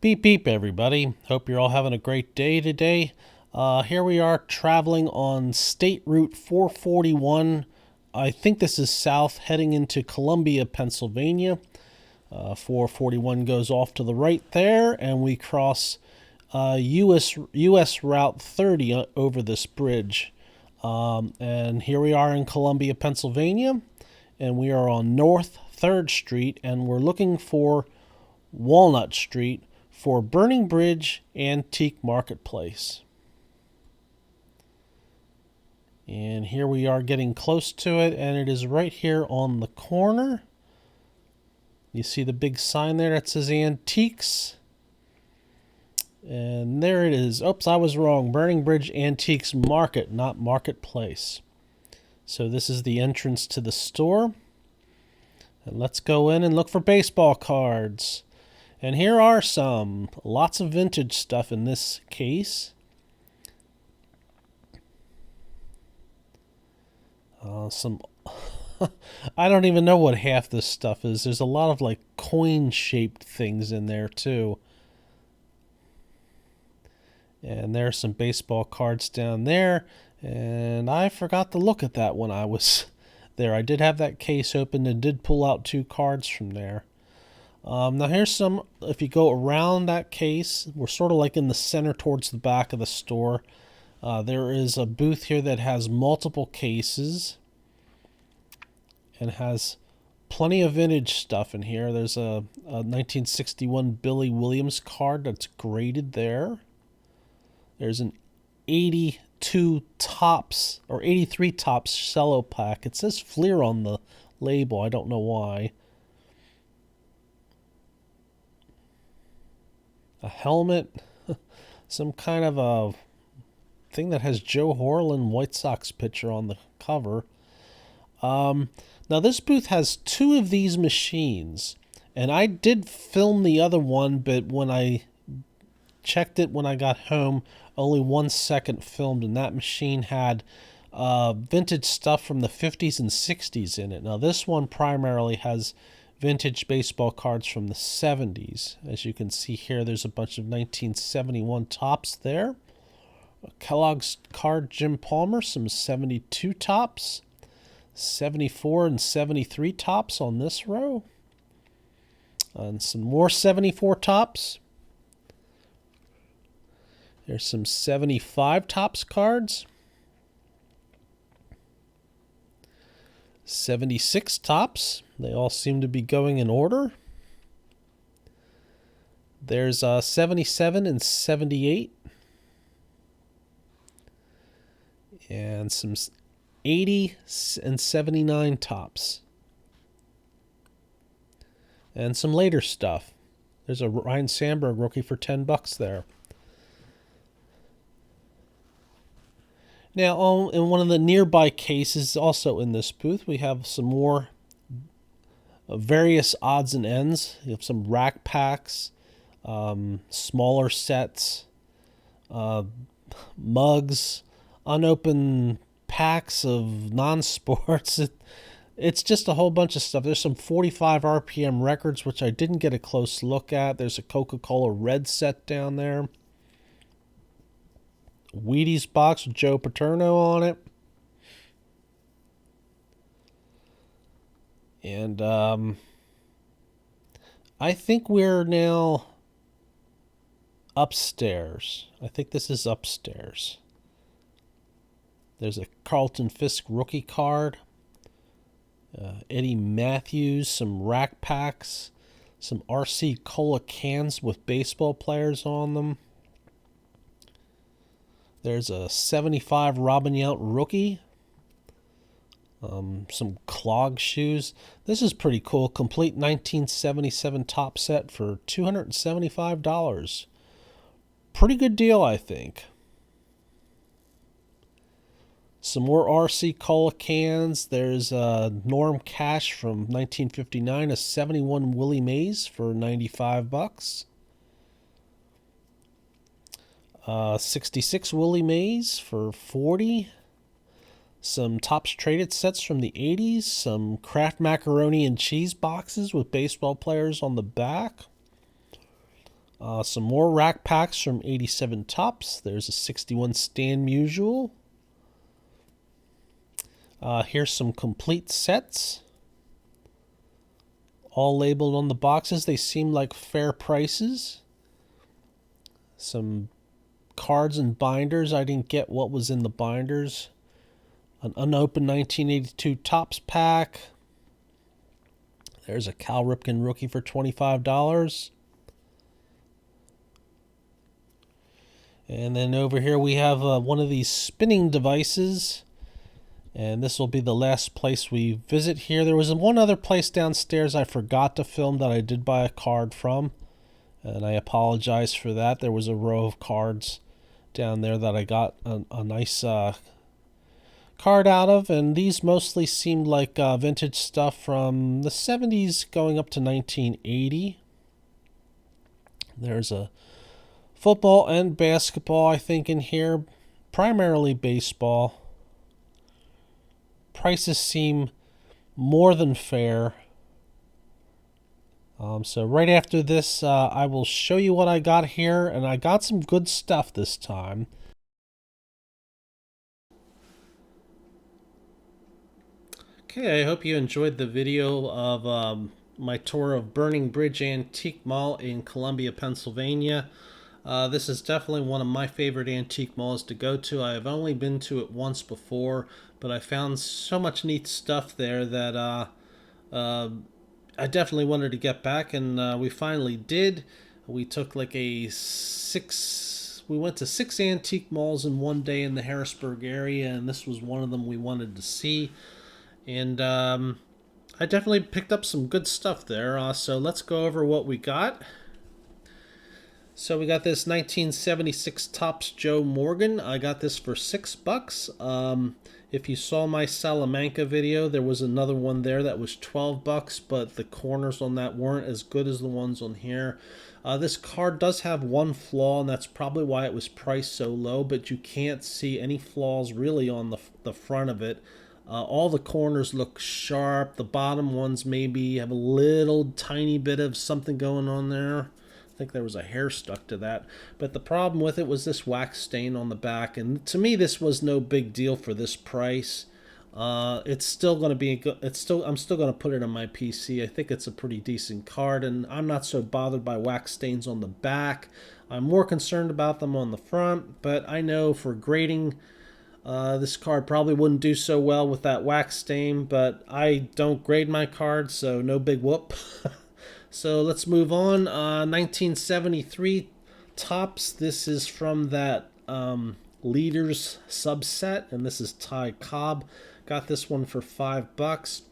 Beep beep, everybody. Hope you're all having a great day today. Here we are traveling on State Route 441. I think this is south, heading into Columbia, Pennsylvania. 441 goes off to the right there, and we cross US Route 30 over this bridge. And here we are in Columbia, Pennsylvania, and we are on North 3rd Street, and we're looking for Walnut Street for Burning Bridge Antique Marketplace. And here we are getting close to it, and it is right here on the corner. You see the big sign there that says Antiques. And there it is. Oops, I was wrong. Burning Bridge Antiques Market, not Marketplace. So this is the entrance to the store. And let's go in and look for baseball cards. And here are some. Lots of vintage stuff in this case. Some I don't even know what half this stuff is. There's a lot of like coin-shaped things in there too. And there's some baseball cards down there. And I forgot to look at that when I was there. I did have that case open and did pull out 2 cards from there. Now here's some, if you go around that case, we're sort of like in the center towards the back of the store. There is a booth here that has multiple cases and has plenty of vintage stuff in here. There's a 1961 Billy Williams card that's graded there. There's an 82 Tops or 83 Tops cello pack. It says Fleer on the label. I don't know why. A helmet, some kind of a thing that has Joe Horland White Sox pitcher on the cover. Now this booth has 2 of these machines, and I did film the other one, but when I checked it when I got home, only 1 second filmed, and that machine had vintage stuff from the 50s and 60s in it. Now this one primarily has vintage baseball cards from the 70s. As you can see here, there's a bunch of 1971 Tops there. Kellogg's card Jim Palmer, some 72 Tops. 74 and 73 Tops on this row. And some more 74 Tops. There's some 75 Tops cards. 76 Tops. They all seem to be going in order. There's 77 and 78. And some 80 and 79 Tops. And some later stuff. There's a Ryne Sandberg rookie for $10 there. Now, in one of the nearby cases, also in this booth, we have some more various odds and ends. You have some rack packs, smaller sets, mugs, unopened packs of non-sports. It's just a whole bunch of stuff. There's some 45 RPM records, which I didn't get a close look at. There's a Coca-Cola Red set down there. Wheaties box with Joe Paterno on it. And I think we're now upstairs. I think this is upstairs. There's a Carlton Fisk rookie card. Eddie Matthews, some rack packs, some RC Cola cans with baseball players on them. There's a 75 Robin Yount rookie. Some clog shoes. This is pretty cool. Complete 1977 Top set for $275. Pretty good deal, I think. Some more RC Cola cans. There's Norm Cash from 1959, a 71 Willie Mays for $95. 66 Willie Mays for $40. Some Topps Traded sets from the 80s. Some Kraft macaroni and cheese boxes with baseball players on the back. Some more rack packs from 87 Tops. There's a 61 Stan Musial. Here's some complete sets. All labeled on the boxes. They seem like fair prices. Some cards and binders. I didn't get what was in the binders. An unopened 1982 Topps pack. There's a Cal Ripken rookie for $25. And then over here we have one of these spinning devices. And this will be the last place we visit here. There was one other place downstairs I forgot to film that I did buy a card from. And I apologize for that. There was a row of cards down there that I got a nice card out of. And these mostly seemed like vintage stuff from the 70s going up to 1980. There's a football and basketball, I think, in here. Primarily baseball. Prices seem more than fair. So right after this, I will show you what I got here, and I got some good stuff this time. Okay, I hope you enjoyed the video of my tour of Burning Bridge Antique Mall in Columbia, Pennsylvania. This is definitely one of my favorite antique malls to go to. I have only been to it once before, but I found so much neat stuff there that I definitely wanted to get back, and we finally did. We took like we went to 6 antique malls in one day in the Harrisburg area, and this was one of them we wanted to see. And I definitely picked up some good stuff there. So let's go over what we got. So we got this 1976 Topps Joe Morgan. I got this for $6. If you saw my Salamanca video, there was another one there that was $12, but the corners on that weren't as good as the ones on here. This card does have one flaw, and that's probably why it was priced so low, but you can't see any flaws really on the front of it. All the corners look sharp. The bottom ones maybe have a little tiny bit of something going on there. I think there was a hair stuck to that. But the problem with it was this wax stain on the back. And to me, this was no big deal for this price. It's still going to be I'm still going to put it on my PC. I think it's a pretty decent card, and I'm not so bothered by wax stains on the back. I'm more concerned about them on the front, but I know for grading, this card probably wouldn't do so well with that wax stain, but I don't grade my cards, so no big whoop. So let's move on. 1973 Topps. This is from that Leaders subset, and this is Ty Cobb. Got this one for $5.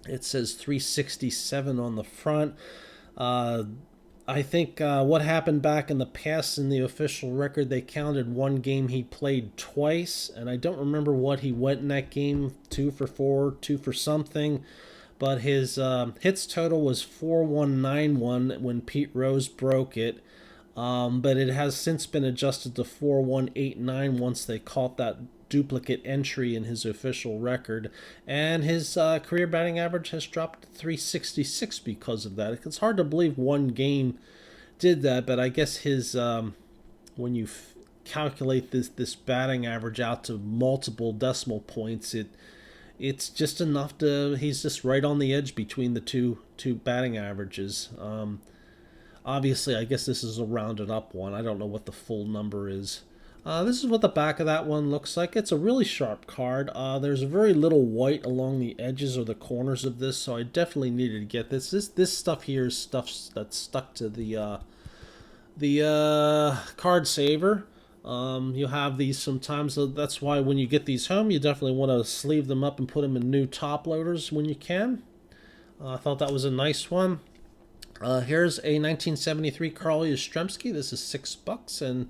It says 367 on the front. I think what happened back in the past in the official record, they counted one game he played twice, and I don't remember what he went in that game, 2 for 4, 2 for something. But his hits total was 4191 when Pete Rose broke it. But it has since been adjusted to 4189 once they caught that duplicate entry in his official record. And his career batting average has dropped to 366 because of that. It's hard to believe one game did that, but I guess his when you calculate this batting average out to multiple decimal points, it's just enough to, he's just right on the edge between the two batting averages. Obviously, I guess this is a rounded up one. I don't know what the full number is. This is what the back of that one looks like. It's a really sharp card. There's very little white along the edges or the corners of this, so I definitely needed to get this. This stuff here is stuff that's stuck to the card saver. You have these sometimes, so that's why when you get these home, you definitely want to sleeve them up and put them in new top loaders when you can. I thought that was a nice one. Here's a 1973 Carl Yastrzemski. This is $6, and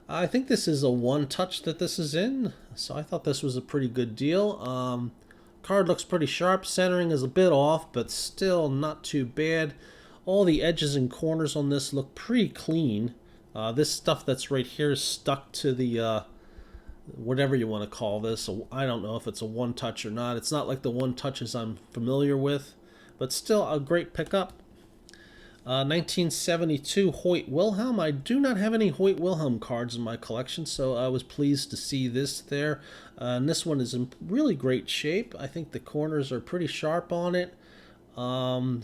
I think this is a one-touch that this is in, so I thought this was a pretty good deal. Card looks pretty sharp. Centering is a bit off, but still not too bad. All the edges and corners on this look pretty clean. This stuff that's right here is stuck to the, whatever you want to call this. I don't know if it's a one-touch or not. It's not like the one-touches I'm familiar with, but still a great pickup. 1972 Hoyt Wilhelm. I do not have any Hoyt Wilhelm cards in my collection, so I was pleased to see this there. And this one is in really great shape. I think the corners are pretty sharp on it.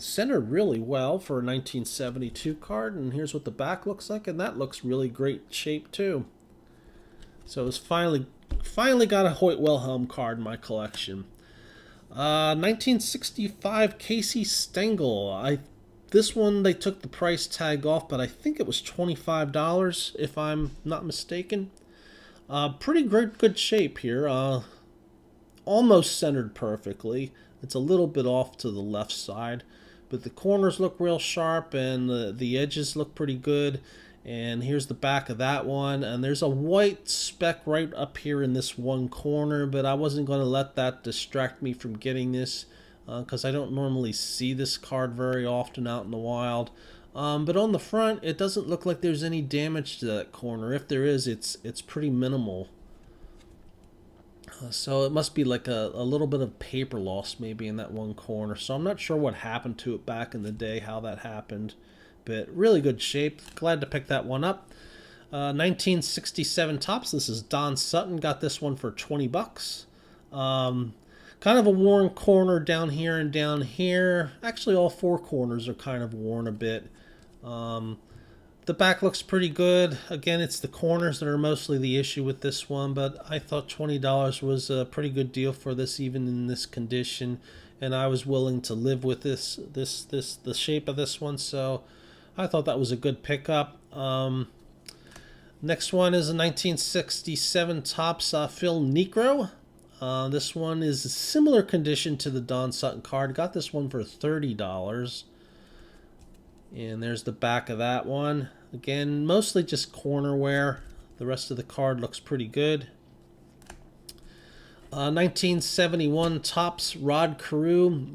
Centered really well for a 1972 card, and here's what the back looks like, and that looks really great shape too. So it's finally got a Hoyt Wilhelm card in my collection. 1965 Casey Stengel. This one they took the price tag off, but I think it was $25 if I'm not mistaken. Pretty good shape here. Almost centered perfectly. It's a little bit off to the left side, but the corners look real sharp and the edges look pretty good. And here's the back of that one, and there's a white speck right up here in this one corner, but I wasn't going to let that distract me from getting this because I don't normally see this card very often out in the wild. But on the front, it doesn't look like there's any damage to that corner. If there is, it's pretty minimal. So it must be like a little bit of paper loss maybe in that one corner. So I'm not sure what happened to it back in the day, how that happened. But really good shape. Glad to pick that one up. 1967 Topps. This is Don Sutton. Got this one for 20 bucks. Kind of a worn corner down here and down here. Actually, all four corners are kind of worn a bit. The back looks pretty good. Again, it's the corners that are mostly the issue with this one, but I thought $20 was a pretty good deal for this, even in this condition, and I was willing to live with the shape of this one, so I thought that was a good pickup. Next one is a 1967 Topps Phil Niekro. This one is a similar condition to the Don Sutton card. Got this one for $30. And there's the back of that one. Again, mostly just corner wear. The rest of the card looks pretty good. 1971 Topps Rod Carew.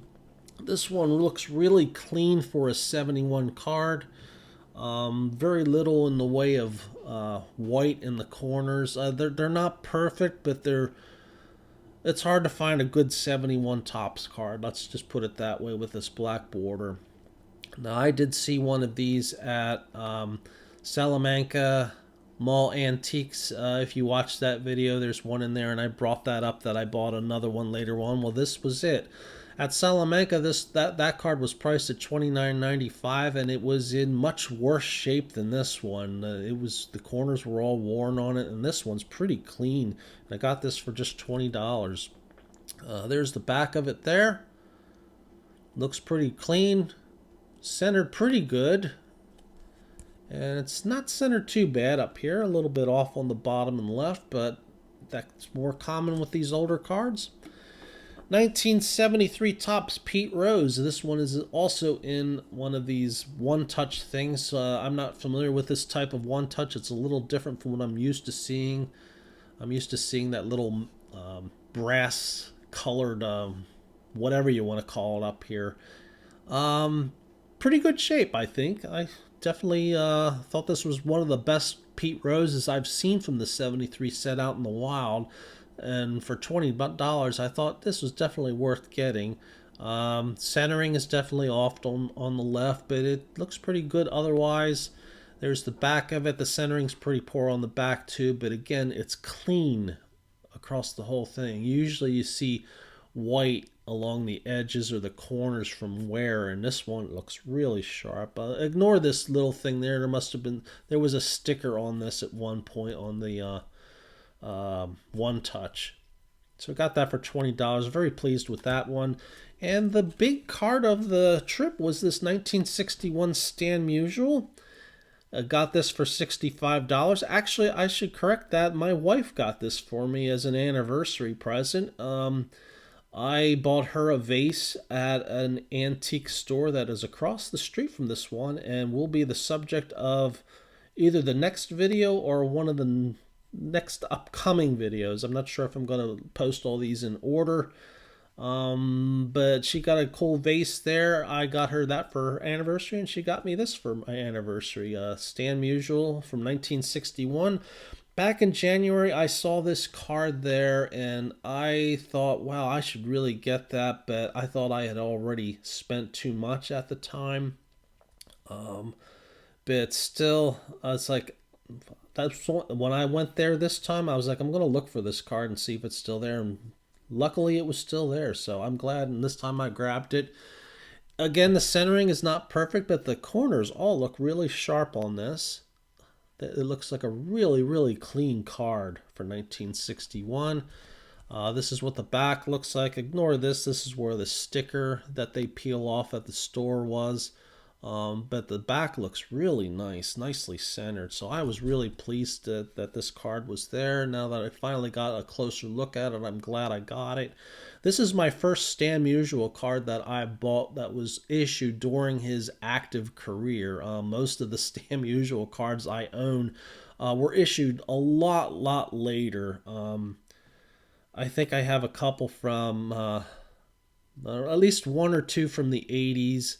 This one looks really clean for a 71 card. Very little in the way of white in the corners. They're not perfect, but it's hard to find a good 71 Topps card. Let's just put it that way with this black border. Now, I did see one of these at Salamanca Mall Antiques. If you watched that video, there's one in there, and I brought that up that I bought another one later on. Well, this was it. At Salamanca, that card was priced at $29.95, and it was in much worse shape than this one. The corners were all worn on it, and this one's pretty clean. I got this for just $20. There's the back of it there. Looks pretty clean. Centered pretty good, and it's not centered too bad up here, a little bit off on the bottom and left, but that's more common with these older cards. 1973 Topps Pete Rose. This one is also in one of these one-touch things. I'm not familiar with this type of one-touch. It's a little different from what I'm used to seeing. I'm used to seeing that little brass colored whatever you want to call it up here. Pretty good shape, I think. I definitely thought this was one of the best Pete Roses I've seen from the 73 set out in the wild. And for $20, I thought this was definitely worth getting. Centering is definitely off on the left, but it looks pretty good otherwise. There's the back of it. The centering's pretty poor on the back too, but again, it's clean across the whole thing. Usually you see white along the edges or the corners from wear, and this one looks really sharp. Ignore this little thing there. There was a sticker on this at one point on the one touch. So I got that for $20. Very pleased with that one. And the big card of the trip was this 1961 Stan Musial. I got this for $65. Actually, I should correct that. My wife got this for me as an anniversary present. I bought her a vase at an antique store that is across the street from this one, and will be the subject of either the next video or one of the next upcoming videos. I'm not sure if I'm going to post all these in order, but she got a cool vase there. I got her that for her anniversary, and she got me this for my anniversary. Stan Musial from 1961. Back in January, I saw this card there, and I thought, wow, I should really get that, but I thought I had already spent too much at the time. But still, it's like when I went there this time, I was like, I'm gonna look for this card and see if it's still there. And luckily, it was still there, so I'm glad. And this time, I grabbed it. Again, the centering is not perfect, but the corners all look really sharp on this. It looks like a really, really clean card for 1961. This is what the back looks like. Ignore this. This is where the sticker that they peel off at the store was. But the back looks really nice, nicely centered. So I was really pleased that this card was there. Now that I finally got a closer look at it, I'm glad I got it. This is my first Stan Musial card that I bought that was issued during his active career. Most of the Stan Musial cards I own were issued a lot later. I think I have a couple from at least one or two from the 80s.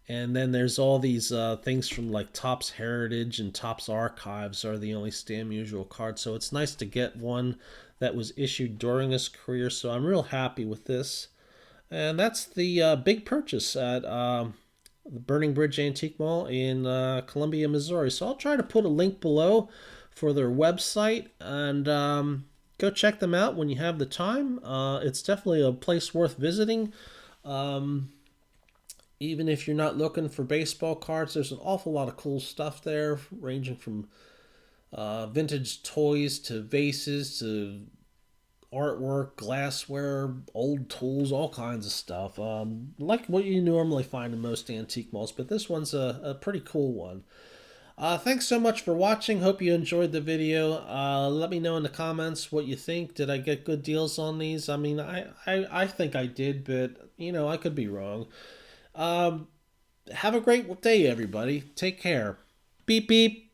And then there's all these things from like Topps Heritage and Topps Archives are the only Stan Musial cards. So it's nice to get one that was issued during his career. So I'm real happy with this. And that's the big purchase at the Burning Bridge Antique Mall in Columbia, Missouri. So I'll try to put a link below for their website and go check them out when you have the time. It's definitely a place worth visiting. Um, Even if you're not looking for baseball cards, there's an awful lot of cool stuff there, ranging from vintage toys to vases to artwork, glassware, old tools, all kinds of stuff. Like what you normally find in most antique malls, but this one's a pretty cool one. Thanks so much for watching. Hope you enjoyed the video. Let me know in the comments what you think. Did I get good deals on these? I mean, I think I did, but I could be wrong. Um, have a great day, everybody. Take care. Beep beep.